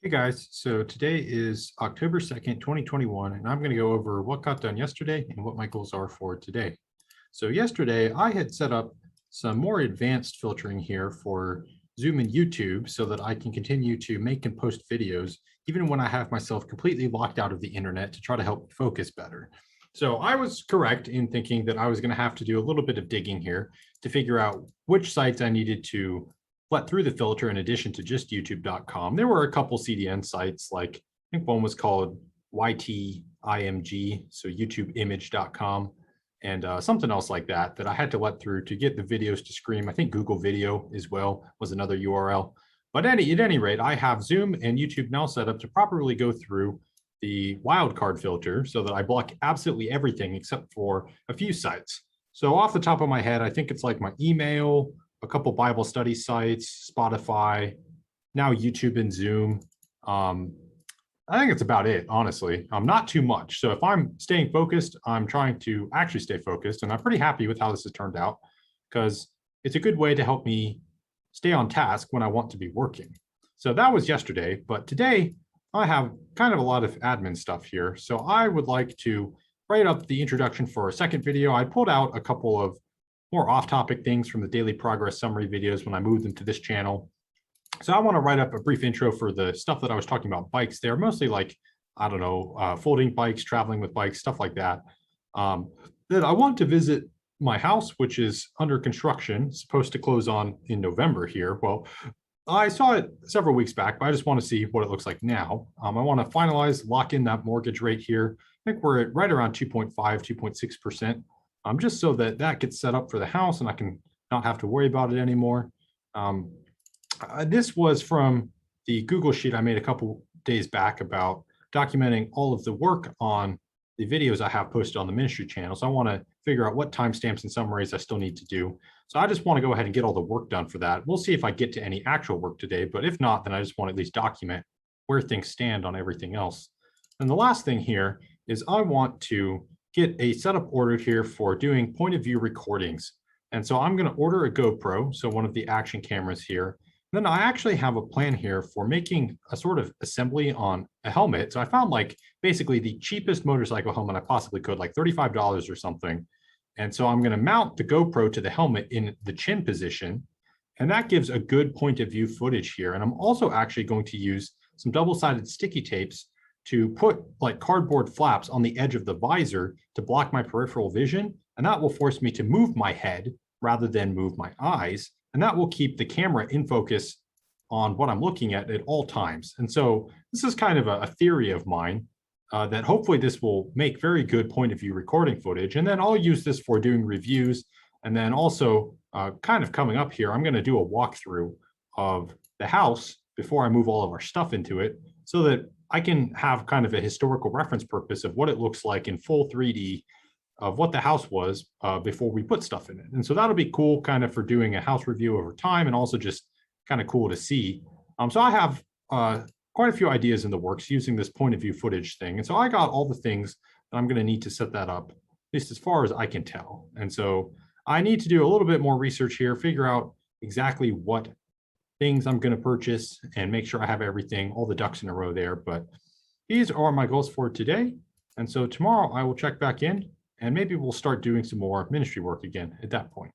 Hey guys, so today is October 2nd, 2021, and I'm going to go over what got done yesterday and what my goals are for today. So yesterday I had set up some more advanced filtering here for Zoom and YouTube so that I can continue to make and post videos even when I have myself completely locked out of the internet to try to help me focus better. So I was correct in thinking that I was going to have to do a little bit of digging here to figure out which sites I needed to let through the filter in addition to just youtube.com. There were a couple CDN sites, like I think one was called YTIMG, so YouTubeimage.com, and something else like that that I had to let through to get the videos to stream. I think Google Video as well was another URL. But at any rate, I have Zoom and YouTube now set up to properly go through the wildcard filter so that I block absolutely everything except for a few sites. So off the top of my head, I think it's like my email, a couple Bible study sites, Spotify, now YouTube and Zoom. I think it's about it, honestly. Not too much. So if I'm staying focused, I'm trying to actually stay focused, and I'm pretty happy with how this has turned out because it's a good way to help me stay on task when I want to be working. So that was yesterday, but today I have kind of a lot of admin stuff here. So I would like to write up the introduction for a second video. I pulled out a couple of more off-topic things from the daily progress summary videos when I moved them to this channel. So I want to write up a brief intro for the stuff that I was talking about bikes. They're mostly like, I don't know, folding bikes, traveling with bikes, stuff like that. Then I want to visit my house, which is under construction, supposed to close on in November here. Well, I saw it several weeks back, but I just want to see what it looks like now. I want to finalize, lock in that mortgage rate here. I think we're at right around 2.5, 2.6%. Just so that that gets set up for the house and I can not have to worry about it anymore. This was from the Google Sheet I made a couple days back about documenting all of the work on the videos I have posted on the ministry channel. So I want to figure out what timestamps and summaries I still need to do. So I just want to go ahead and get all the work done for that. We'll see if I get to any actual work today, but if not, then I just want to at least document where things stand on everything else. And the last thing here is I want to get a setup ordered here for doing point of view recordings. And so I'm going to order a GoPro, so one of the action cameras here. Then I actually have a plan here for making a sort of assembly on a helmet. So I found like basically the cheapest motorcycle helmet I possibly could, like $35 or something. And so I'm going to mount the GoPro to the helmet in the chin position. And that gives a good point of view footage here. And I'm also actually going to use some double-sided sticky tapes to put like cardboard flaps on the edge of the visor to block my peripheral vision. And that will force me to move my head rather than move my eyes. And that will keep the camera in focus on what I'm looking at all times. And so this is kind of a theory of mine that hopefully this will make very good point of view recording footage. And then I'll use this for doing reviews. And then also kind of coming up here, I'm going to do a walkthrough of the house before I move all of our stuff into it so that I can have kind of a historical reference purpose of what it looks like in full 3D of what the house was before we put stuff in it. And so that'll be cool kind of for doing a house review over time and also just kind of cool to see. So I have quite a few ideas in the works using this point of view footage thing. And so I got all the things that I'm going to need to set that up, at least as far as I can tell. And so I need to do a little bit more research here, figure out exactly what things I'm going to purchase and make sure I have everything, all the ducks in a row there. But these are my goals for today. And so tomorrow I will check back in and maybe we'll start doing some more ministry work again at that point.